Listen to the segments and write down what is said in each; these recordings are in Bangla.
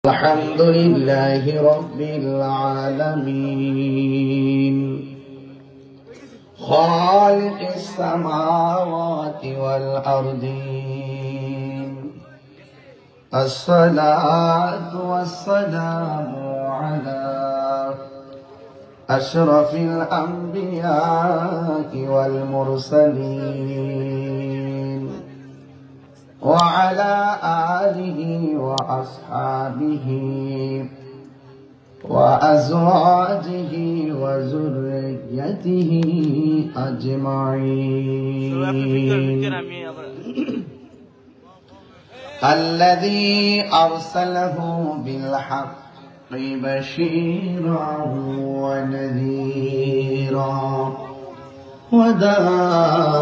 الحمد لله رب العالمين خالق السماوات والأرضين الصلاة والسلام على أشرف الأنبياء والمرسلين وعلى آله وأصحابه وأزواجه وذريته أجمعين الذي أرسله بالحق بشيرا ونذيرا وداعيا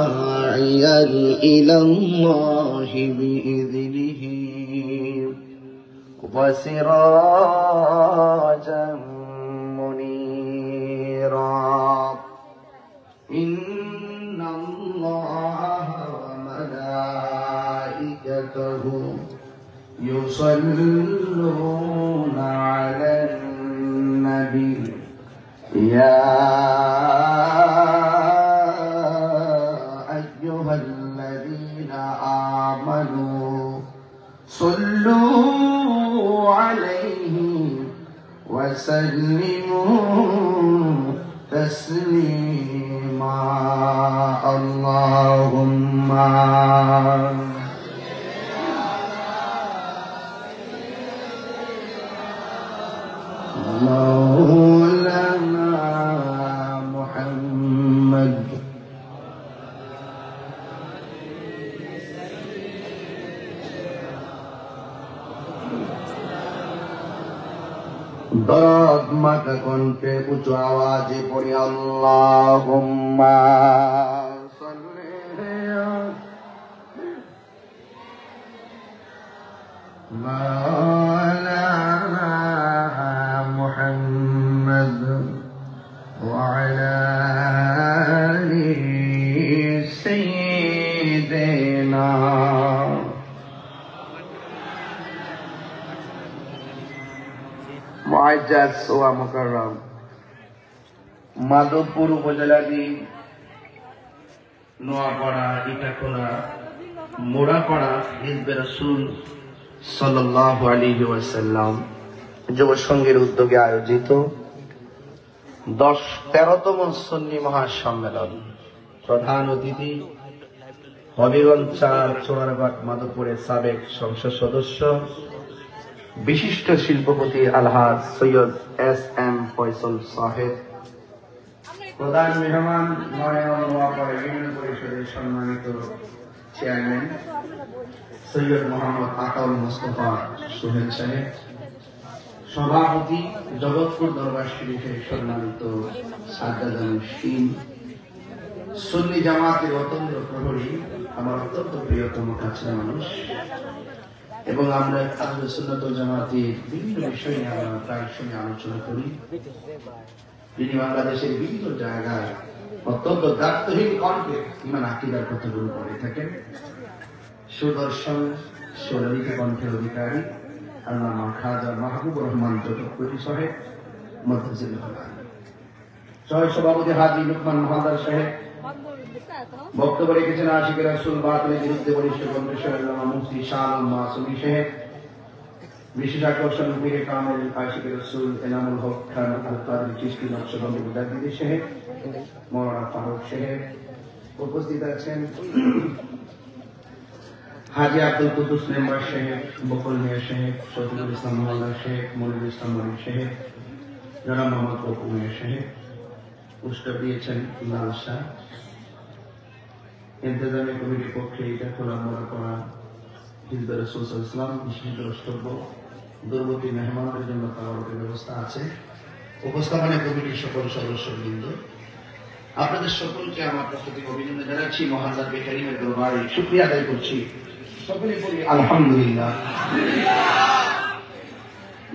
إلى الله بإذنه وسراجا منيرا إن الله وملائكته يصلون على النبي يا أيها الذين آمنوا صلوا عليه وسلموا تسليما اللهم مولانا محمد দরদ মাথা কণ্ঠে উঁচু আওয়াজে পড়ি আল্লাহুম্মা সাল্লি মাওলানা মুহাম্মদ ওয়া আলা আলি সাইয়্যিদিনা মুআজ্জাজ ওয়া মুকাররম মাধবপুর উপজেলাধীন নোয়াপাড়া ইটাখোলা মোড়াপাড়া হিজবে রাসূল সাল্লাল্লাহু আলাইহি ওয়াসাল্লাম যুব সংঘের উদ্যোগে আয়োজিত 13তম সুন্নি মহাসম্মেলন প্রধান অতিথি হবিগঞ্জ 4 চোরারঘাট মাধবপুরের সাবেক সংসদ সদস্য বিশিষ্ট শিল্পপতি আলহাজ সৈয়দ এস.এম. ফয়সাল সাহেব, প্রধান মেহমান নোয়াপাড়া ইউনিয়ন পরিষদের সম্মানিত চেয়ারম্যান সৈয়দ মোহাম্মদ আতাউল মুস্তাফা সোহেল সাহেব, সভাপতি জগৎপুর দরবার শরীফের সম্মানিত সাজ্জাদ মুসলিম, সুন্নি জামাতের অতন্ত্র প্রহরী, আমার অত্যন্ত প্রিয়তম কাছের মানুষ এবং আমরা আহলে সুন্নাত ওয়াল জামাতের বিভিন্ন বিষয় নিয়ে আমরা প্রায় সময় আলোচনা করি। তিনি বাংলাদেশের বিভিন্ন জায়গায় অত্যন্ত দায়িত্বহীন কণ্ঠে ইমান আকীদার কথাগুলো বলে থাকেন। সুদর্শন সুললিত কণ্ঠের অধিকারী আল্লামা খাজা মাহবুবুর রহমান জগৎপুরী সাহেব মুতাজিল্লাহ, সহ সভাপতি হাজী লুকমান মহাদার সাহেব, বক্তব্য রেখেছেন আশিকের রাসূল বাতিলের বিরুদ্ধে বলিষ্ঠ কণ্ঠস্বর আল্লামা মুফতি শাহ আলম মাসুমী সাহেব, বিশেষ আকর্ষণ পীরে কামেল আশিকের রাসূল এনামুল হক খান আল কাদরি চিশতি নকশবন্দি মুজাদ্দিদি সাহেব, মাওলানা ফারুক সাহেব, উপস্থিত আছেন হাজী আব্দুল কুদ্দুস মেম্বার সাহেব, বকুল মিয়া সাহেব, শফিকুল ইসলাম মোল্লা সাহেব, মনিরুল ইসলাম মনির সাহেব, জনাব মোহাম্মদ বকু মিয়া সাহেব, পুরস্কার দিয়েছেন লাল শাহ। ইন্তজামী কমিটির পক্ষে ইটাখোলা মোড়াপাড়া হিজবে রাসূল সাল্লাল্লাহু আলাইহি ওয়াসাল্লাম বিশেষ দ্রষ্টব্য দুর্গতি মেহমানদের জন্য তাওয়ারুকের ব্যবস্থা আছে। উপস্থাপনা কমিটির সকল সদস্যবৃন্দ, আপনাদের সকলকে আমার পক্ষ থেকে অভিনন্দন জানাচ্ছি। মহান রব্বে কারীমের দরবারে শুকরিয়া আদায় করছি। সকলে বলি আলহামদুলিল্লাহ।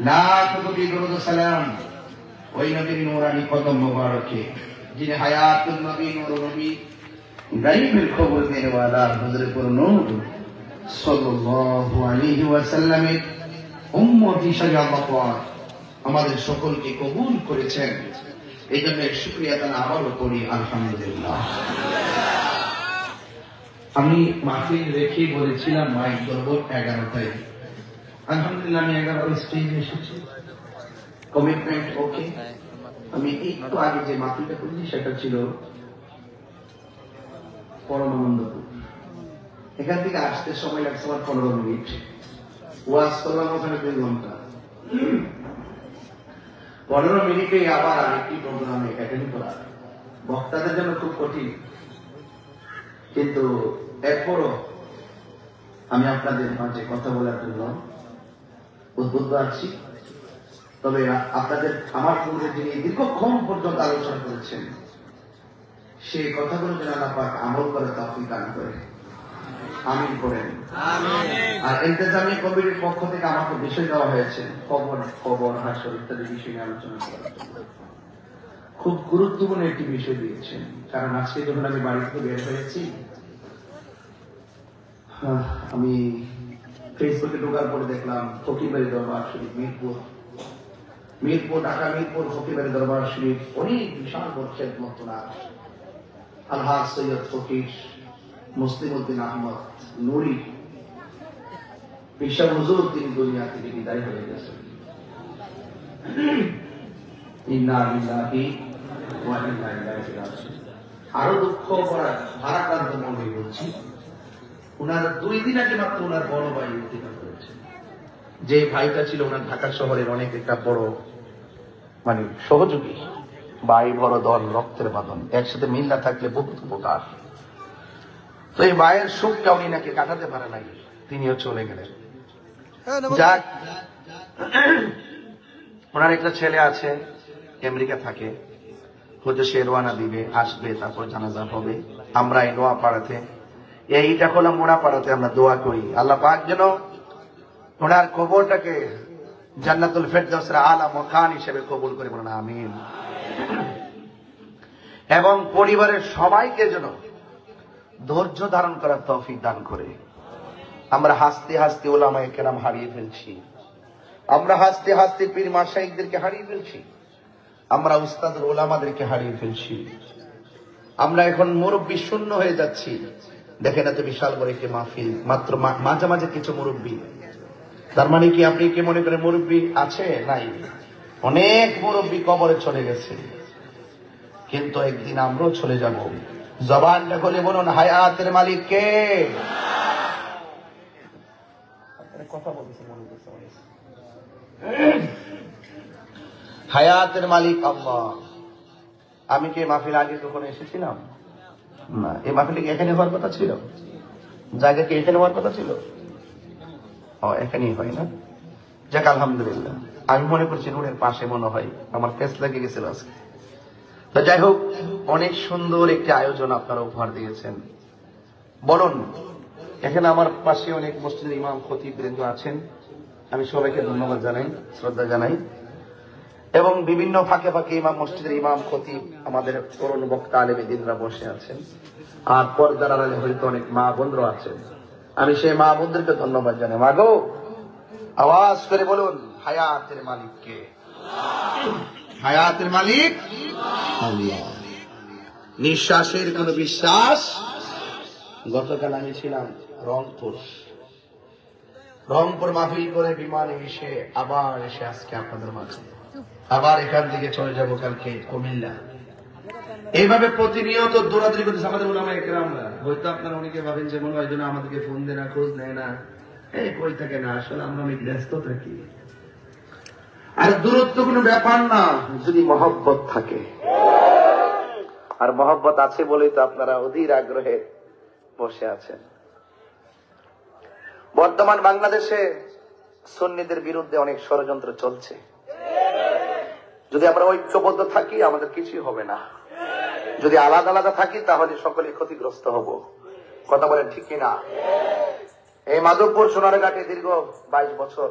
লাখ কোটি দরুদ ও সালাম ওই নবীর নূরানি কদম মোবারকে जिन्हें हयातुल नबी नूर नबी गायबेर खबर देने वाला हजरत नूर सल्लल्लाहु अलैहि वसल्लम উম্মত হিসাবে আল্লাহ পাক আমাদের সকলকে কবুল করেছেন। এই জন্য শুকরিয়া তাআলা আবারও করি আলহামদুলিল্লাহ। আমি মাহফিল রেখে বলেছিলাম মাইক ধরব 11টায়। আলহামদুলিল্লাহ আমি 11 স্টেজে এসেছি, কমিটমেন্ট ওকে। আমি একটু আগে যে মাহফিলটা করেছি সেটা ছিল পরমানন্দপুর। এখান থেকে আসতে সময় লাগছে আমার 15 মিনিট, ওয়াজ করলাম ওখানে 2 ঘন্টা। 15 মিনিটে আবার আরেকটি প্রোগ্রামে অ্যাটেন্ড করা বক্তাদের জন্য খুব কঠিন, কিন্তু এরপরও আমি আপনাদের মাঝে কথা বলার জন্য উদ্বুদ্ধ আছি। তবে আপনাদের আমার পূর্বে যিনি দীর্ঘক্ষণ পর্যন্ত আলোচনা করেছেন সেই কথাগুলো যেন আল্লাহ পাক আমল করে তৌফিক দান করে, আমিন করেন। আর ইন্তেজামি কমিটির পক্ষ থেকে আমাকে বিষয় দেওয়া হয়েছে খবর হাসর ইত্যাদি বিষয় নিয়ে আলোচনা করার জন্য। খুব গুরুত্বপূর্ণ একটি বিষয় দিয়েছেন, কারণ আজকে যখন আমি বাড়ি থেকে বের হয়েছি, আমি ফেসবুকে ঢোকার পরে দেখলাম ফকিরবাড়ি দরবার শরীফ মিরপুর ঢাকা মিরপুর ফকিরবাড়ি দরবার শরীফ অনেক বিশাল বড় খেদমত আলহাজ সৈয়দ ফকির মুসলিম উদ্দিন আহমদ নুরি বিশ্ব হুজুর তিনি দুনিয়া থেকে বিদায় হয়ে গেছেন। ইন্না লিল্লাহি ওয়া ইন্না ইলাইহি রাজিউন। আরো দুঃখ ভারাক্রান্ত মনে বলছি, ওনার 2 দিন আগে মাত্র ওনার বড় ভাই ইন্তেকাল করেছেন। যে ভাইটা ছিল ওনার ঢাকা শহরের অনেক একটা বড় সহযোগী, ভাই বড় দল, রক্তের বাঁধন, একসাথে মিল না থাকলে বহুত উপকার। তো এই ভাইয়ের সুখটা উনি নাকি কাটাতে পারে নাই, তিনিও চলে গেলেন। যাক, ওনার একটা ছেলে আছে আমেরিকা থাকে, হয়তো সে রওনা দিবে, আসবে, তারপর জানাজা হবে। আমরা এই নোয়াপাড়াতে এইটা হলাম মোড়াপাড়াতে আমরা দোয়া করি আল্লাহ পাক যেন ওনার কবরটাকে জান্নাতুল ফেরদাউসের আলা মাকান হিসেবে কবুল করে, বলুন আমিন। এবং পরিবারের সবাইকে যেন ধৈর্য ধারণ করার তৌফিক দান করে। আমরা হাসতে হাসতে ওলামায়ে কেরাম হারিয়ে ফেলছি, আমরা হাসতে হাসতে পীর মাশায়েখদেরকে হারিয়ে ফেলছি, আমরা উস্তাদ ওলামাদেরকে হারিয়ে ফেলছি, আমরা এখন মুরব্বী শূন্য হয়ে যাচ্ছি। দেখেন এত বিশাল বড় একটি মাহফিল, মাত্র মাঝে মাঝে কিছু মুরব্বী। তার মানে কি আপনি কি মনে করেন মুরব্বী আছে? নাই, অনেক মুরব্বী কবরে চলে গেছে, কিন্তু একদিন আমরাও চলে যাব। জবানটা খুলে বলুন হায়াতের মালিক কে? কথা বলতেছে মনে করছে হায়াতের মালিক আল্লাহ। আমি কি মাহফিল আগে কখনো এসেছিলাম? না। এই মাহফিল এখানে হওয়ার কথা ছিল? জায়গা কি এখানে হওয়ার কথা ছিল? এখানেই হয় না? যাক আলহামদুলিল্লাহ। আমি মনে করছি রোডের পাশে মনে হয়, আমার ফেস লেগে গেছিল আজকে। তো যাই হোক, অনেক সুন্দর একটি আয়োজন আপনারা উপহার দিয়েছেন। বলুন, এখানে আমার পাশে অনেক মসজিদের ইমাম খতিব বৃন্দ আছেন, আমি সবাইকে ধন্যবাদ জানাই, শ্রদ্ধা জানাই। এবং বিভিন্ন ফাঁকে ফাঁকে ইমাম মসজিদের ইমাম খতিব আমাদের তরুণ বক্তা আলেমে দিনরা বসে আছেন, আর পর্দার আড়ালে হয়তো অনেক মা বোনরা আছেন। আমি সেই মা বোনদেরকে ধন্যবাদ জানাই। মা গো, আওয়াজ করে বলুন হায়াতের মালিক কে? হায়াতের মালিক আল্লাহ। নিঃশ্বাসের কোন বিশ্বাস। গতকাল আমি ছিলাম রংপুর মাহফিল করে বিমানে এসে আবার এসে আজকে আপনাদের মাঝে, আবার এখান থেকে চলে যাব কালকে কুমিল্লা। এইভাবে প্রতিনিয়ত দৌড়াদৌড়ি করতেছে আমাদের ওলামায়ে কেরামরা। হয়তো আপনারা অনেকে ভাবেন যে মনে হয় যেন আমাদেরকে ফোন দেয় না, খোঁজ নেয় না, এই কই থাকে না। আসলে আমরা অনেক ব্যস্ত থাকি। আর দূরত্ব কোনো ব্যাপার না, যদি মহব্বত থাকে। আর মহব্বত আছে বলেই তো আপনারা অধীর আগ্রহে বসে আছেন। বর্তমান বাংলাদেশে সুন্নিদের বিরুদ্ধে অনেক ষড়যন্ত্র চলছে। যদি আমরা ঐক্যবদ্ধ থাকি আমাদের কিছুই হবে না, যদি আলাদা আলাদা থাকি তাহলে সকলে ক্ষতিগ্রস্ত হব। কথা বলেন ঠিক কিনা? এই মাধবপুর সোনারঘাটে দীর্ঘ 22 বছর,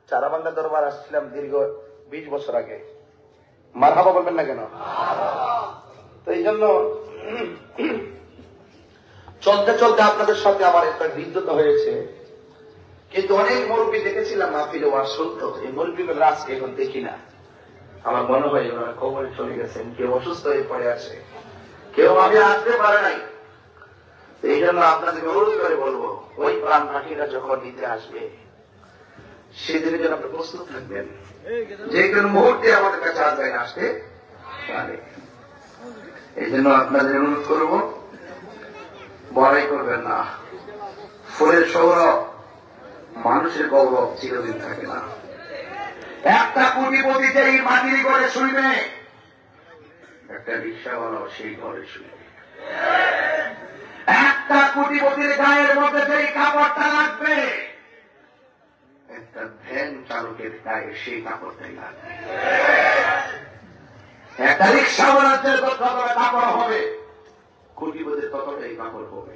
চারাবাংলা দরবার আসছিলাম দীর্ঘ 20 বছর আগে। মারহাবা বলবেন না কেন? তো এই জন্য চলতে চলতে আপনাদের সাথে আমার একটা হৃদ্যতা হয়েছে, কিন্তু অনেক মুরব্বী দেখেছিলাম মাহফিলে ওয়াজ শুনতো, এই মুরব্বীগুলো আজকে এখন দেখি না। আমার মনে হয় ওনারা কবরে চলে গেছেন, কেউ অসুস্থ হয়ে পড়ে আছে, কেউ আমি আসতে পারে নাই। এই জন্য আপনাদের অনুরোধ করে বলবো, ওই প্রাণ পাখিরা যখন নিতে আসবে সেদিনের জন্য আপনি প্রস্তুত থাকবেন, যে কোনো মুহূর্তে আমাদের কাছে আজরাইল আসতে পারে। এই জন্য আপনাদের অনুরোধ করবো, বড়াই করবেন না। ফুলের সৌরভ, মানুষের গৌরব চিরদিন থাকে না। একটা কোটিপতিতে এই মাটির ঘরে শুইবে, একটা রিক্সাওয়ালাও সেই ঘরে শুইবে। একটা কোটিপতির গায়ের মধ্যে যেই কাপড়টা লাগবে, একটা ভ্যান চালকের গায়ে সেই কাপড়টাই লাগবে। একটা রিক্সাওয়ালার যে যতটা কাপড় হবে, কোটিপতির ততটাই কাপড় হবে।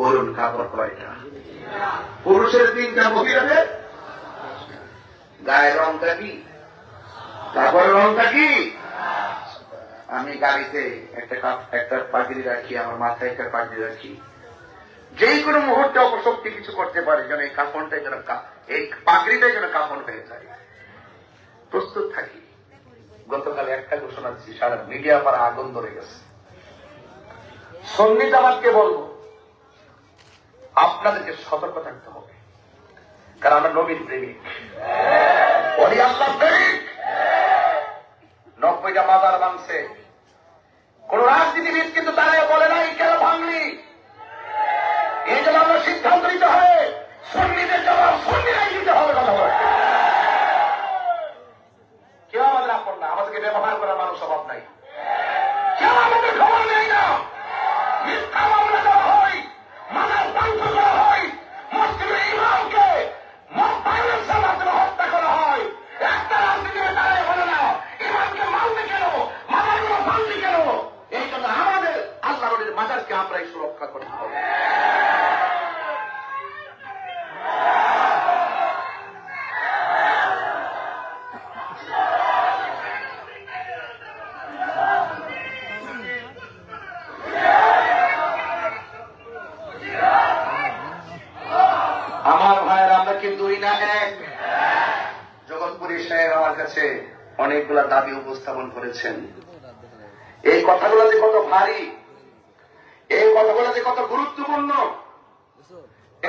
বলুন কাপড় কয়টা? পুরুষের 3টা, মহিলাদের গায়ের রংটা কি, কাপড়ের রংটা কি? আমি গাড়িতে একটা পাগড়ি রাখি, আমার মাথায় একটা পাগড়ি রাখি, যে কোনো মুহূর্তে অপশক্তি কিছু করতে পারে, যেন এই কাপড়টাই যেন, এই পাগড়িটাই যেন কাপড় হয়ে যায়। প্রস্তুত থাকি। গতকাল একটা ঘোষণা দিচ্ছি, সারা মিডিয়া পাড়া আগুন ধরে গেছে। সুন্নি জামাতকে বলবো, আপনাদেরকে সতর্ক থাকতে হবে, কারণ আমরা নবীর প্রেমিক, ওলি আল্লাহ প্রেমিক। 90টা মাজার ভাঙছে, কোন রাজনীতিবিদ কিন্তু দাঁড়িয়ে বলে নাই কেন ভাঙলি। এই জন্য আমরা সিদ্ধান্ত নিতে হবে, সুন্নিদের জবাব সুন্নিরাই দিতে হবে। কথা বলে কেউ আমাদের আপন না, আমাদেরকে ব্যবহার করার মানুষ অভাব নাই, কেউ আমাদের খবর নেই না। মিথ্যা মামলা দেওয়া হয়, মানার বন্ধ করা হয়, মসজিদের ইমামকে ভায়োলেন্সের মাধ্যমে হত্যা করা হয়। একটা রাজনীতিবিদ দাঁড়িয়ে বলে না ইমামকে মারলি কেন, মাজারগুলো ভাঙলি কেন। এই জন্য আমাদের আল্লাহ নবীর মাজারকে আমরাই সুরক্ষা করতে হবে। আমার ভাইয়ের, আমরা কি 2 না 1? জগৎপুরী সাহেব আমার কাছে অনেকগুলা দাবি উপস্থাপন করেছেন। এই কথাগুলো যে কত ভারী, এই কথাগুলো যে কত গুরুত্বপূর্ণ,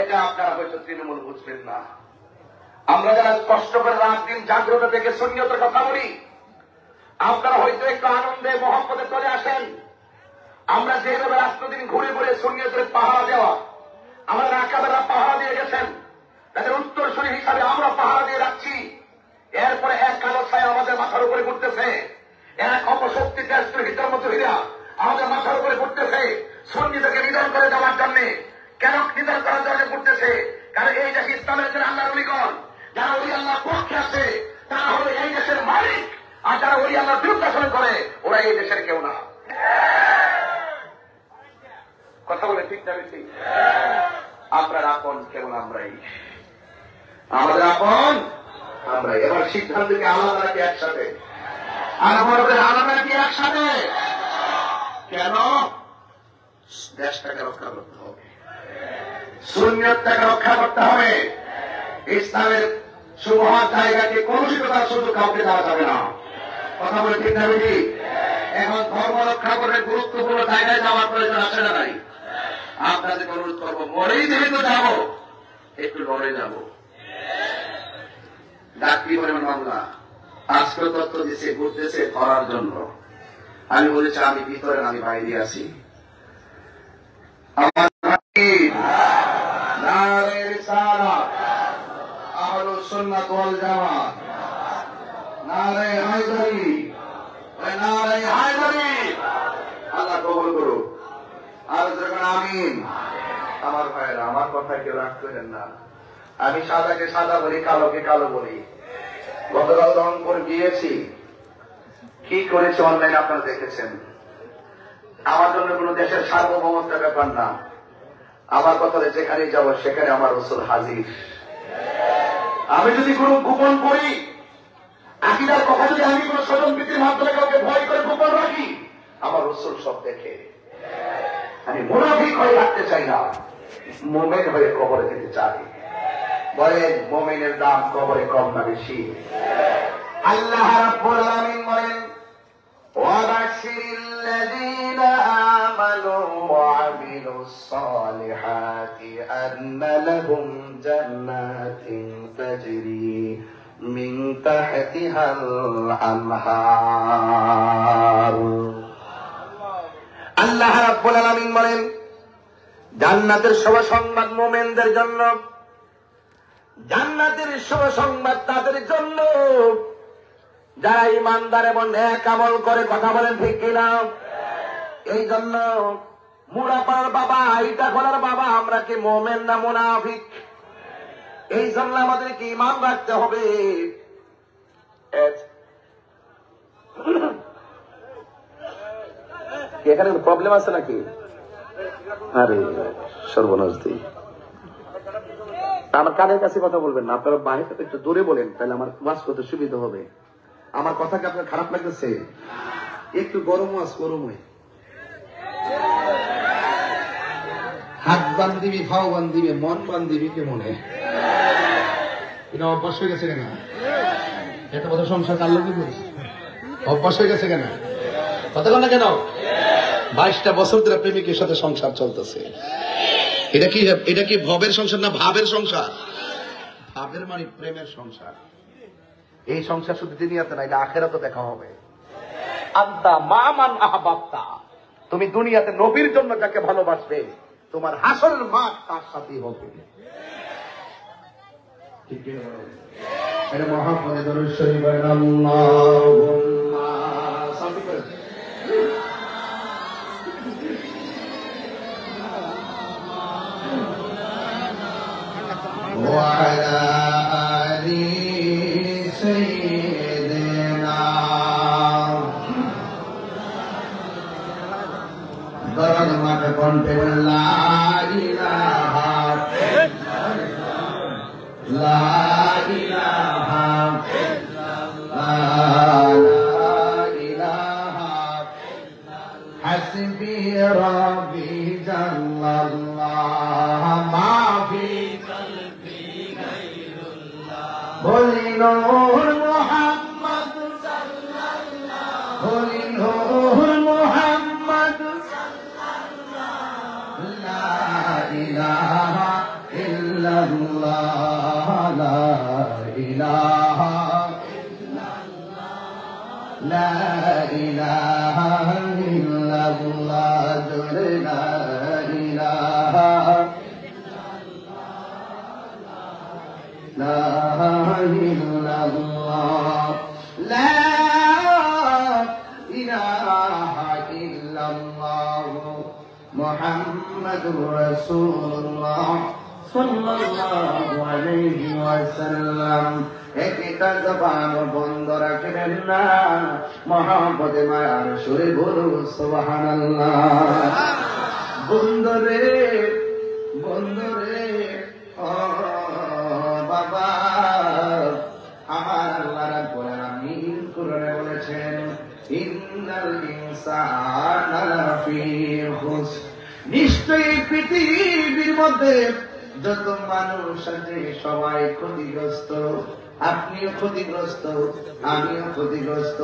এটা আপনারা হয়তো তৃণমূল বুঝবেন না। আমরা যারা কষ্ট করে রাত দিন জাগ্রত থেকে সুন্নিয়তের কথা বলি, আপনারা হয়তো একটু আনন্দে মহব্বতে চলে আসেন। আমরা যেভাবে রাষ্ট্রদিন ঘুরে ঘুরে সুন্নিয়তের পাহারা দেওয়া, আমাদের আকাবেরা পাহারা দিয়ে গেছেন, তাদের উত্তরসূরি হিসাবে আমরা পাহারা দিয়ে রাখছি। এরপরে এক কালো ছায়া আমাদের মাথার উপরে ঘুরতেছে, এক অপশক্তি দেশের ভিতর মতো হইয়া আমাদের মাথার উপরে ঘুরতেছে, সুন্নিদেরকে নিধন করে দেওয়ার জন্য। কেন নিধন করার জন্য ঘুরতেছে? কারণ এই দেশ ইসলামের জন্য আল্লাহর ওলিগণ, যারা ওলি আল্লাহর পক্ষে আছে তারা হলো এই দেশের মালিক, আর যারা ওলি আল্লাহর বিরুদ্ধাচরণ করে ওরা এই দেশের কেউ না। কথা বলে ঠিক না ঠিক? আপনার আপন কেবল আমরাই, আমাদের আপন আমরাই। এবার সিদ্ধান্ত কি আলাদা নাকি একসাথে? আর আমাদের আলাদা নাকি একসাথে? কেন? দেশটাকে রক্ষা করতে হবে, সুন্নিয়তটাকে রক্ষা করতে হবে। ইসলামের সুমহান জায়গাকে কলুষিত করার সুযোগ কাউকে দেওয়া যাবে না। কথা বলে ঠিক না বেশি? এখন ধর্ম রক্ষা করে গুরুত্বপূর্ণ জায়গায় যাওয়ার প্রয়োজন আছে না নাই? আপনাদের অনুরোধ করবো, মরেই যেহেতু যাবো, একটু লড়ে যাবো। ডাক্তারি পরিমাণ মামলা আজকে তথ্য দিচ্ছে, ঘুরতেছে করার জন্য। আমি বলেছি আমি ভিতরে, আমি বাইরে আছি। আমার নারে রিসালাত, আহলুস সুন্নাত ওয়াল জামাত, নারে হায়দারি, নারে হায়দারি। আল্লাহ কবুল করুক। আর যখন আমিন। আমার ভাইয়েরা, আমার কথা কেউ রাগ করেন না। আমি সাদাকে সাদা বলি, কালোকে কালো বলি। গতকাল রংপুর গিয়েছি, কি করেছে অনলাইনে আপনারা দেখেছেন। আমার জন্য কোন দেশের সার্বভৌমত্বের ব্যাপার না। আমার কথা যেখানে যাব সেখানে আমার রাসূল হাজির। আমি যদি কোন গোপন করি, আকীদার কথা যদি আমি কোন স্বজনপ্রীতির মাধ্যমে কাউকে ভয় করে গোপন রাখি, আমার রাসূল সব দেখে। আমি মুনাফিক হয়ে রাখতে চাই না, মুমিন হয়ে কবরে যেতে চাই। বলেন মুমিনের দাম কবরে কম না বেশি? আল্লাহ রাব্বুল আলামিন বলেন ওয়াবাশশিরিল লাযীনা আমানু ওয়া আমিলুস সালিহাতি আন্না লাহুম জান্নাতিন তাজরি মিন তাহতিহাল আনহার। আল্লাহ রাব্বুল আলামিন বলেন জান্নাতের শুভ সংবাদ মুমিনদের জন্য, জান্নাতের শুভ সংবাদ তাদের জন্য যারা ইমানদার এবং নেক আমল করে। কথা বলেন ঠিক কিনা? এই জন্য মুরাপাড়ার বাবা, আইটা করার বাবা, আমরা কি মুমিন না মুনাফিক? এই জন্য আমাদেরকে ঈমান রাখতে হবে। এখানে প্রবলেম আছে নাকি? আরে সর্বনাশ দিই, আমার কানের কাছে কথা বলবেন না, আপনারা বাইরে থেকে একটু দূরে বলেন, তাহলে আমার ওয়াজ করতে সুবিধা হবে। আমার কথা কি আপনার খারাপ লাগতেছে? একটু গরম ওয়াজ গরম হয়ে হাত বান্ধিবি, ফাও বান্ধিবি, মন বান্ধিবি কে মনে? এটা অভ্যাস হয়ে গেছে কেন? এত কথা সংসার কার লোক অভ্যাস হয়ে গেছে কেন? কথা বল না কেন? 22টা বছর ধরে প্রেমিকের সাথে সংসার চলতেছে। এটা কি ভবের সংসার না ভাবের সংসার? ভাবের মানে প্রেমের সংসার। এই সংসার শুধু দুনিয়াতে না, এটা আখেরাতে দেখা হবে। আন্তা মামান আহবাবতা, তুমি দুনিয়াতে নবীর জন্য যাকে ভালোবাসবে, তোমার হাসরের মাঠ তার সাথেই হবে। ঠিক কি না? এটা মহাপদে দরুদ শরীফ পড়েন আল্লাহুম্মা সাল্লি করেন। وعلى آل سيدنا درد ما كنت لا إله لا إله لا إله حسبي ربي جل الله ما في বলি নূর মুহাম্মদ সাল্লাল্লাহু, বলি নূর মুহাম্মদ সাল্লাল্লাহু, লা ইলাহা ইল্লাল্লাহ, লা ইলাহা ইল্লাল্লাহ, লা ইলাহা ইল্লাল্লাহ, লা ইলাহা لا إله إلا الله محمد رسول الله صلى الله عليه وسلم। একটা জবান বন্ধ রাখবেন না, মহব্বতে মায়ার সুরে বলুন সুবহানাল্লাহ। বন্ধরে বন্ধরে বাবা, আমার আল্লাহ রাব্বুল আলামিন কোরআনে বলেছেন ইন্নাল ইনসানা লাফি খুসর, নিশ্চয়ই পৃথিবীর মধ্যে যত মানুষ আছে সবাই ক্ষতিগ্রস্ত। আপনিও ক্ষতিগ্রস্ত, আমিও ক্ষতিগ্রস্ত।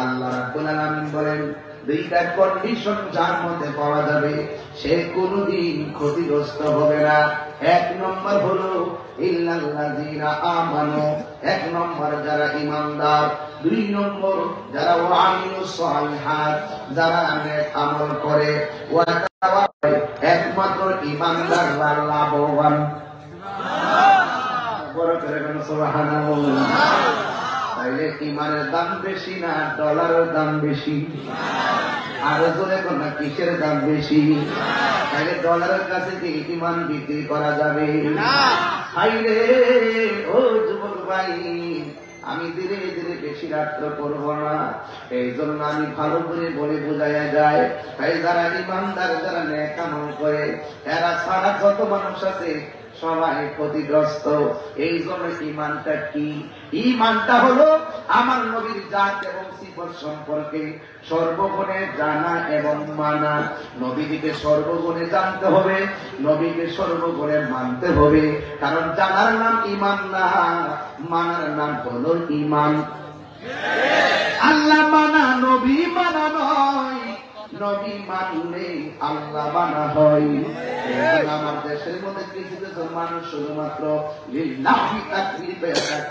আল্লাহ রাব্বুল আলামিন বলেন দুইটা কন্ডিশন যার মধ্যে পাওয়া যাবে সে কোনদিন ক্ষতিগ্রস্ত হবে না। এক নম্বর হলো ইল্লাল্লাযীনা আমানু, এক নম্বর যারা ঈমানদার। দুই নম্বর যারা ওয়ামিলুস সালিহাত, যারা নেক আমল করে। একমাত্র ঈমানদাররা লাভবান। বড় করে বলুন সুবহানাল্লাহ। তাইলে ঈমানের দাম বেশি না ডলারের দাম বেশি? আরো জোরে কোন না কিসের দাম বেশি? তাইলে ডলারের কাছে কি ঈমান বিক্রি করা যাবে না? হাইরে ও যুবক ভাই, আমি ধীরে ধীরে বেশি রাত্র করব না, এই জন্য আমি ভালো করে বলে বোঝাইয়া যায়। তাই যারা ঈমানদার, যারা নেক আমল করে, এরা সারা যত মানুষ আছে সবাই ক্ষতিগ্রস্ত। এই জন্য ঈমানটা কি? ঈমানটা হলো আমার নবীর জাত এবং সিফত সম্পর্কে সর্বগুণে জানা এবং মানা। নবীকে সর্বগুণে জানতে হবে, নবীকে সর্বগুণে মানতে হবে, কারণ জানার নাম ঈমান না, মানার নাম হলো ঈমান। আল্লাহ মানা নবী মানা নয়, নবী মানলে আল্লাহ মানা হয়। আমার দেশের মধ্যে কিছু কিছু মানুষ শুধুমাত্র লিল্লাহি তাকবীর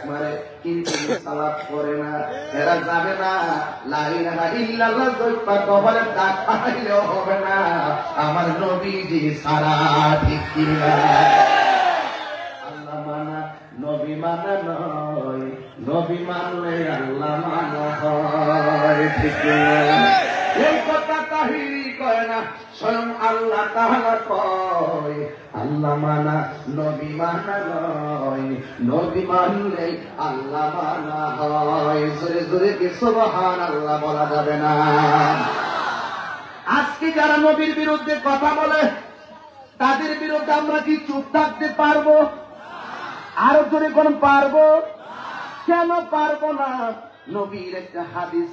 মারে, কিন্তু সালাত করে না। এরা যাবে না লা ইলাহা ইল্লাল্লাহ জপা কবরে ডাক পাইলেও হবে না আমার নবীজি সারা। ঠিক কি না? আল্লাহ মানা নবী মানা নয়, নবী মানলে আল্লাহ মানা হয়। ঠিক না? এই কথা কাহিনী কয় না, স্বয়ং আল্লাহ তাআলা কয় আল্লাহ মানা নবী মানা নয়, নবী মানলে আল্লাহ মানা হয়। জোরে জোরে কি সুবহানাল্লাহ বলা যাবে না? আজকে যারা নবীর বিরুদ্ধে কথা বলে তাদের বিরুদ্ধে আমরা কি চুপ থাকতে পারবো? আরো জোরে কোন পারবো? কেন পারবো না? নবীর একটা হাদিস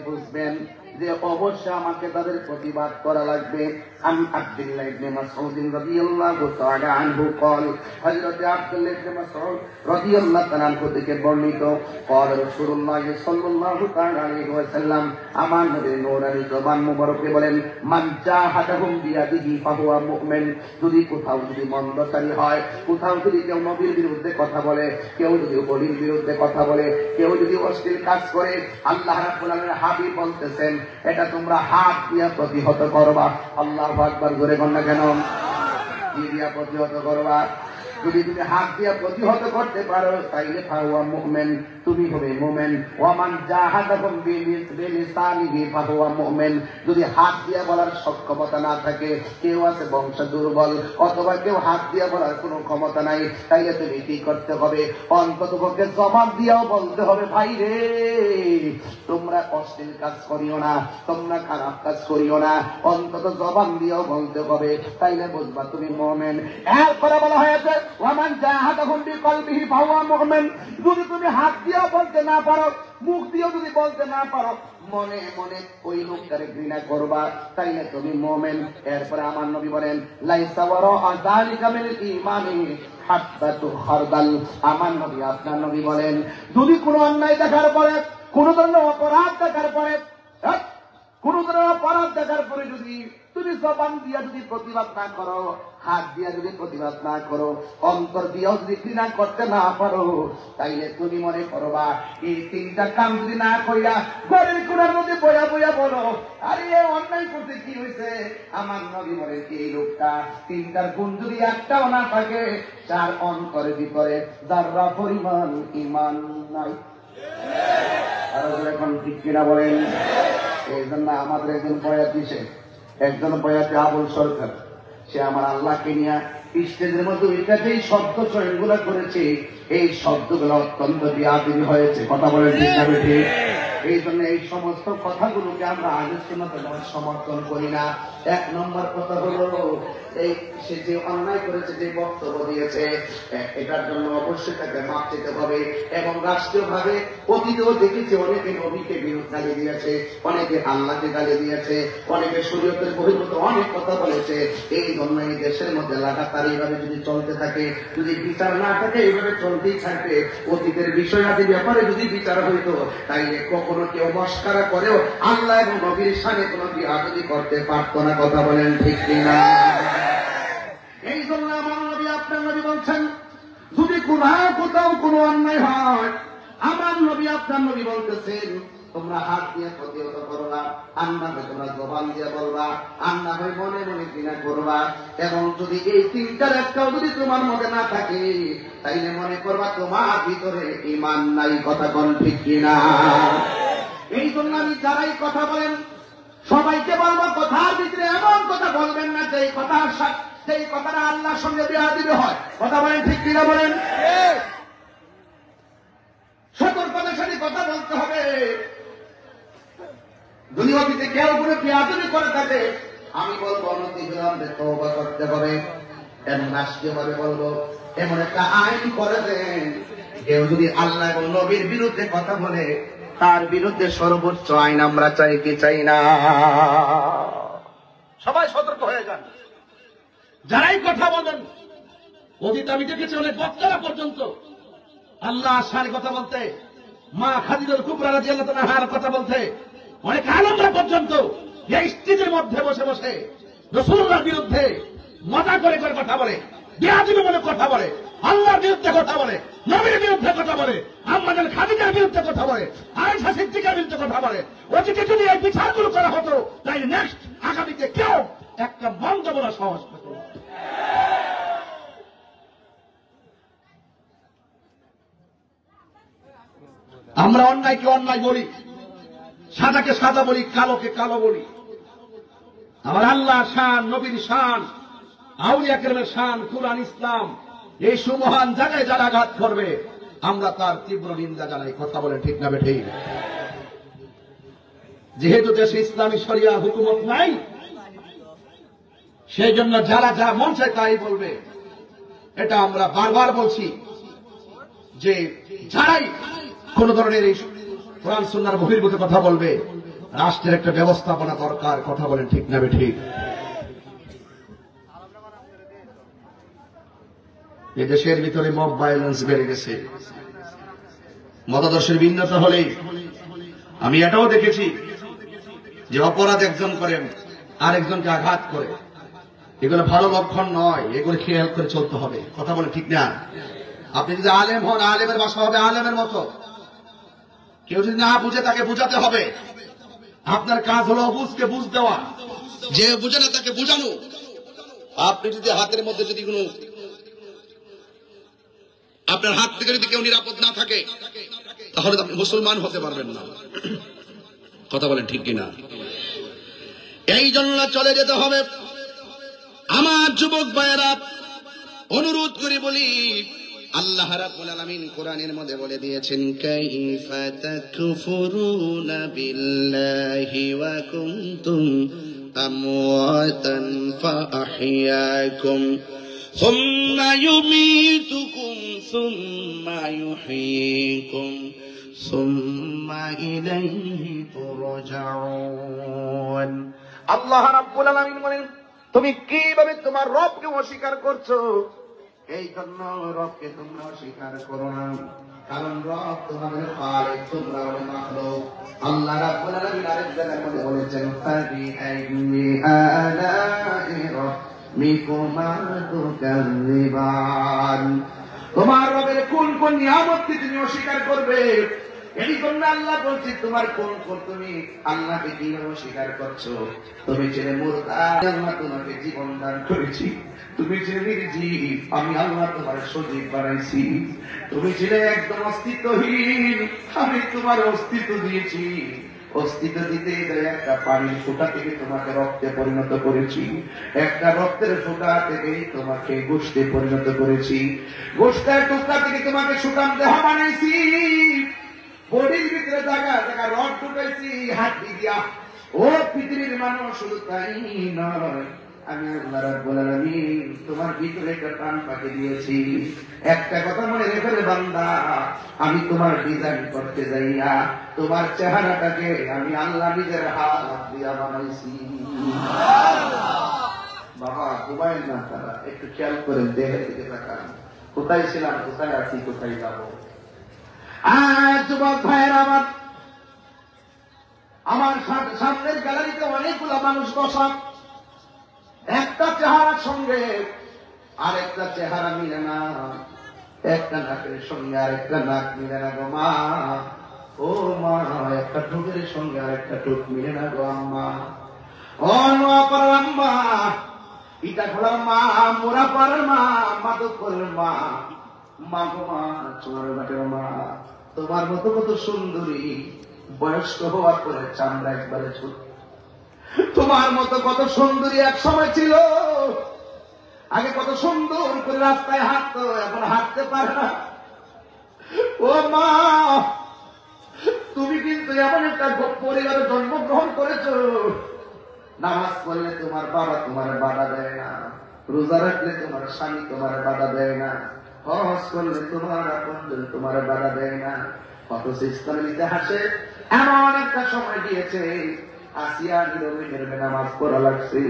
বুঝবেন যে অবশ্যই আমাকে তাদের প্রতিবাদ করা লাগবে। আমি আব্দুল্লাহ ইবনে মাসউদ রাদিয়াল্লাহু তাআলা আনহু قال হযরত আব্দুল্লাহ ইবনে মাসউদ রাদিয়াল্লাহু তাআলা আনহু থেকে বর্ণিত قال রাসূলুল্লাহ সাল্লাল্লাহু তাআলা আলাইহি ওয়াসাল্লাম, আমার নবীর নূরানী জবান মুবারকে বলেন, মান জাহাদাহুম বিয়াদিহি ফাহুয়া মুমিন। যদি কোথাও যদি মন্দকারী হয়, কোথাও যদি কেউ নবীর বিরুদ্ধে কথা বলে, কেউ যদি নবীর বিরুদ্ধে কথা বলে, কেউ যদি অশ্লীল কাজ করে, আল্লাহ রাব্বুল আলামিন হাবিব বলতেছেন এটা তোমরা হাত দিয়ে প্রতিহত করবা। আল্লাহু আকবার জোরে বলেন না কেন? কি দিয়া প্রতিহত করবা? যদি তুমি হাত দিয়ে প্রতিহত করতে পারো তাইলে ফাহুয়া মুমিন, তুমি হবে মুমিন। ওয়ামান জাহাদাকুম বিলিসানিহি ফাহুয়া মুমিন। যদি হাত দিয়ে বলার সক্ষমতা না থাকে, কেউ আছে বংশ দুর্বল অথবা কেউ হাত দিয়ে বলার কোনো ক্ষমতা নাই, তাইলে তুমি কি করতে হবে? অন্ততপক্ষে জবাব দিয়েও বলতে হবে, ভাই রে তোমরা অশ্লীল কাজ করিও না, তোমরা খারাপ কাজ করিও না, অন্তত জবাব দিয়েও বলতে হবে, তাইলে বুঝবা তুমি মুমিন। এরপরে বলা হয়েছে ওয়ামান জাহাদাকুম বিকলবিহি ফাহুয়া মুমিন। যদি তুমি হাত দিয়েও বলতে না পারো, মুখ দিয়েও যদি বলতে না পারো, মনে মনে ওই লোকটারে ঘৃণা করবা, তাইলে তুমি মুমিন। এরপরে আমার নবী বলেন লাইসা ওয়ারা যালিকা মিনাল ঈমানি হাত্তাতু খারদাল। আমার নবী আপনার নবী বলেন যদি কোনো অন্যায় দেখার পরে, কোন ধরনের অপরাধ দেখার পরে, কোন ধরনের অপরাধ দেখার পরে যদি তুমি জবান দিয়া যদি প্রতিবাদ না করো, হাত দিয়া যদি প্রতিবাদ না করো, অন্তর দিয়েও যদি ঘৃণা করতে না পারো, তাইলে তুমি মনে করবা এই তিনটা কাম যদি না কইরা ঘরের কোণার মধ্যে বয়া বয়া বলো আরে অন্যায় করতে কি হয়েছে। আমার নবী বলেন কি এই লোকটা তিনটার গুণ যদি একটাও না থাকে, তার অন্তরের ভিতরে যারা পরিমাণ ঈমান নাই। আর এখন ঠিক কিনা বলেন? এই জন্য আমাদের একজন বয়াত দিছে, একজন বয়াতে আবুল সরকার, সে আমার আল্লাহকে নিয়ে স্টেজের মধ্যে ওইটা যেই শব্দ চয়নগুলো করেছে, এই শব্দগুলো অত্যন্ত বিয়াদবি হয়েছে। কথা বলেন ঠিক না ঠিক? এই জন্য এই সমস্ত কথাগুলোকে আমরা আগের সময় সমর্থন করি না। এক নম্বর কথা হলো এই সে যে অন্যায় করেছে, যে বক্তব্য দিয়েছে, এটার জন্য অবশ্যই তাকে মাপ দিতে হবে। এবং রাষ্ট্রীয়ভাবে অতীতেও দেখেছি অনেকে নবীকে গালি দিয়েছে, অনেকে আল্লাহকে গালি দিয়েছে, অনেকে শরীয়তের বহির্ভূত অনেক কথা বলেছে। এই জন্য এই দেশের মধ্যে লাগাতার এইভাবে যদি চলতে থাকে, যদি বিচার না থাকে, এইভাবে চলতেই থাকবে। অতীতের বিষয়াদি ব্যাপারে যদি বিচার হইতো, তাইলে কখনো কেউ মস্কারা করেও আল্লাহ এবং নবীর সামনে কোনো বিয়াদবি করতে পারত না। কথা বলেন ঠিক কিনা? এই জন্য আমার নবী আপনার নবী বলছেন যদি কোথাও কোনো অন্যায় হয়, আমার নবী আপনার নবী বলতেছেন তোমরা হাত দিয়ে প্রতিহত করবা, আন্নাকে তোমরা জবান দিয়ে বলবা, আন্না ভাই মনে মনে ঘৃণা করবা। এবং যদি এই তিনটার একটাও যদি তোমার মধ্যে না থাকে, তাইলে মনে করবা তোমার ভিতরে ঈমান নাই। কথা কোন ঠিক কিনা? এই জন্য আমি যারাই কথা বলেন সবাইকে বলবো, কথার ভিতরে এমন কথা বলবেন না যেই কথাটা আল্লাহর সঙ্গে বিয়াদবি হয়। কথা বলেন ঠিক কিনা বলেন? সতর্কতার সাথে কথা বলতে হবে। যদি অতীতে কেউ করে বিয়াদবি করে থাকে, আমি বলবো অনতি বিলম্বে তওবা করতে হবে। এবং রাষ্ট্রীয়ভাবে বলবো এমন একটা আইন করে দেন, কেউ যদি আল্লাহ এবং নবীর বিরুদ্ধে কথা বলে তার বিরুদ্ধে সর্বোচ্চ আইন আমরা চাই কি চাই না? সবাই সতর্ক হয়ে যান। যারাই কথা বলেন, অতীত আমি দেখেছি অনেক বক্তারা পর্যন্ত আল্লাহ শানের কথা বলতে, মা খাদিজাতুল কুবরা রাদিয়াল্লাহু তাআলার কথা বলতে, অনেক আলেমরা পর্যন্ত এই স্টেজের মধ্যে বসে বসে রাসূলুল্লাহর বিরুদ্ধে মজা করে করে কথা বলে, বেয়াদবি বলে কথা বলে, আল্লাহর বিরুদ্ধে কথা বলে, নবীর বিরুদ্ধে কথা বলে, আম্মাজান খাদিজার বিরুদ্ধে কথা বলে, আয়েশা সিদ্দিকার বিরুদ্ধে কথা বলে। অতীতে যদি এই বিচারগুলো করা হতো তাই নেক্সট আগামীতে কেউ একটা মন্দ বলা সাহস পেত না। আমরা অন্যায়কে অন্যায় বলি, সাদাকে সাদা বলি, কালোকে কালো বলি। আমার আল্লাহ শান, নবীর শান, আউলিয়া কেরামের শান, কুরআন, ইসলাম, এই সুমহান জায়গায় যারা আঘাত করবে আমরা তার তীব্র নিন্দা জানাই। কথা বলে ঠিক না বেঠিক? যেহেতু দেশে ইসলামী শরিয়া হুকুমত নাই, সেই জন্য যারা যা মন চায় তাই বলবে। এটা আমরা বারবার বলছি যে যারাই কোন ধরনের এই কোরআন সুন্নাহর বহির্ভূত কথা বলবে, রাষ্ট্রের একটা ব্যবস্থাপনা দরকার। কথা বলেন ঠিক না বেঠিক? এই দেশের ভিতরে মব ভায়োলেন্স বেড়ে গেছে। মতাদর্শের ভিন্নতা হলেই আমি এটাও দেখেছি যে অপরাধ একজন করেন আর একজনকে আঘাত করে। এগুলো ভালো লক্ষণ নয়, এগুলো খেয়াল করে চলতে হবে। কথা বলে ঠিক না? আপনি যদি আলেম হন, আলেমের ভাষা হবে আলেমের মতো। কেউ যদি না বুঝে তাকে বুঝাতে হবে। আপনার কাজ হলো অবুঝকে বুঝ দেওয়া, যে বুঝে না তাকে বুঝানো। আপনি যদি হাতের মধ্যে যদি কোনো আপনার হাত থেকে যদি কেউ নিরাপদ না থাকে তাহলে আপনি মুসলমান হতে পারবেন না। কথা বলেন ঠিক কিনা? এই জন্য চলে যেতে হবে। আমার যুবক ভাইয়েরা, অনুরোধ করে বলি, আল্লাহ রাব্বুল আলামিন কোরআনের মধ্যে বলে দিয়েছেন, কাইফা তাকফুরুনা বিল্লাহি ওয়া কুনতুম আমওয়াতান ফাআহইয়াকুম সুম্মা ইউমীতুকুম সুম্মা ইউহয়ীকুম সুম্মা ইলাইহি তুরজাউন। আল্লাহ রাব্বুল আলামিন বলেন, তুমি কিভাবে তোমার রবকে অস্বীকার করছো? এই জন্য রবকে তোমরা অস্বীকার করো না, কারণ রব তোমাদের খালিক, তোমরা হলো মাখলুক। আল্লাহ রাব্বুল আলামিন আরেক জায়গার মধ্যে বলেছেন, ফাবিআইয়ি আলাই রাব্বিকুমা তুকাযযিবান। তোমার রবের কোন কোন নিয়ামতকে তুমি অস্বীকার করবে? এই জন্য আল্লাহ বলছে, তোমার কোন কোন তুমি আল্লাহকে কিভাবে অস্বীকার করছো? তুমি ছেলে মুরতাদ, আল্লাহ তোমাকে জীবন দান করেছি। তুমি ছেলে নির্জীব, আমি আল্লাহ তোমার সজীব বানাইছি। তুমি ছেলে একদম অস্তিত্বহীন, আমি তোমার অস্তিত্ব দিয়েছি। অস্তিত্ব দিতে একটা পানির ফোঁটা থেকে তোমাকে রক্তে পরিণত করেছি। একটা রক্তের ফোঁটা থেকে তোমাকে গোশতে পরিণত করেছি। গোশতের টুকরা থেকে তোমাকে সুঠাম দেহ বানাইছি। বডির ভিতরে জায়গা জায়গা রড ঢুকাইছি হাড্ডি দিয়া। ও পৃথিবীর মানুষ, শুধু তাই নয়, আমি আল্লাহ রাব্বুল আলামিন তোমার ভিতরে একটা প্রাণ পাখি দিয়েছি। একটা কথা মনে রেখে রে বান্দা, আমি তোমার ডিজাইন করতে যাইয়া তোমার চেহারাটাকে আমি আল্লাহ নিজের হাত দিয়া বানাইছি। বাবা ঘুমায় না, তারা একটু খেয়াল করে দেহের দিকে তাকান। কোথায় ছিলাম, কোথায় আছি, কোথায় যাবো? যুবক ভাইয়ের আমার সামনের গ্যালারিতে অনেকগুলো মানুষ বসা। একটা চেহারার সঙ্গে আরেকটা চেহারা মিলে না, একটা নাকের সঙ্গে আরেকটা নাক মিলে না গো মা। ও মা, একটা ঠোঁটের সঙ্গে আরেকটা ঠোঁট মিলে না গো আম্মা। ও নোয়া পাড়ার আম্মা, ইটা খোলার মা, মোরা পাড়ার মা, মাধবপুরের মা, মা গো মা, চোরাঘাটের মা। তোমার মতো কত সুন্দরী, বয়স্ক হওয়ার পরে চামড়া একবারে ছোট। তোমার মতো কত সুন্দরী এক সময় ছিল, আগে কত সুন্দর করে রাস্তায় হাঁটতো, এখন হাঁটতে পারে না। ও মা, তুমি কিন্তু এমন একটা পরিবারে জন্মগ্রহণ করেছো, নামাজ পড়লে তোমার বাবা তোমার বাধা দেয় না, রোজা রাখলে তোমার স্বামী তোমার বাধা দেয় না, হজ করলে তোমার আপনজন তোমার বাধা দেয় না। অথচ ইসলামের ইতিহাসে এমন একটা সময় গিয়েছে আসিয়া নীরবে নামাজ পড়া লাগছে,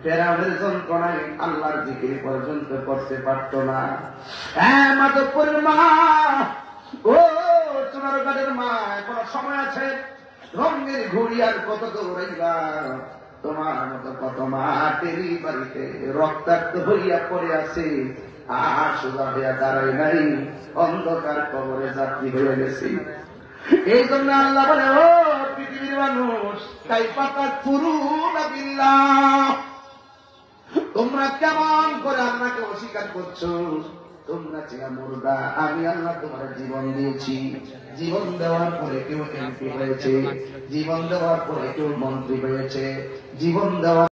ফেরাউনের যন্ত্রণায় আল্লাহর জিকির পর্যন্ত করতে পারত না। মাধবপুরের মা, ও সোনারগাঁয়ের মা, এখন সময় আছে, রঙের ঘুড়ি আর কত দৌড়াইবা, তোমার মতো কত মা টেরি বাড়িতে রক্তাক্ত হইয়া পড়ে আছে, আর সোজা হইয়া দাঁড়ায় নাই, অন্ধকার কবরে যাত্রী হয়ে গেছে। এই জন্য আল্লাহ বলে, ও পৃথিবীর মানুষ, তাই পাতা ফুরুনা বিল্লাহ, তোমরা কেমন করে আল্লাহকে অস্বীকার করছো? তোমরা ছিলা মুর্দা, আমি আল্লাহ তোমার জীবন দিয়েছি। জীবন দেওয়ার পরে কেউ এমপি হয়েছে, জীবন দেওয়ার পরে কেউ মন্ত্রী হয়েছে, জীবন দেওয়ার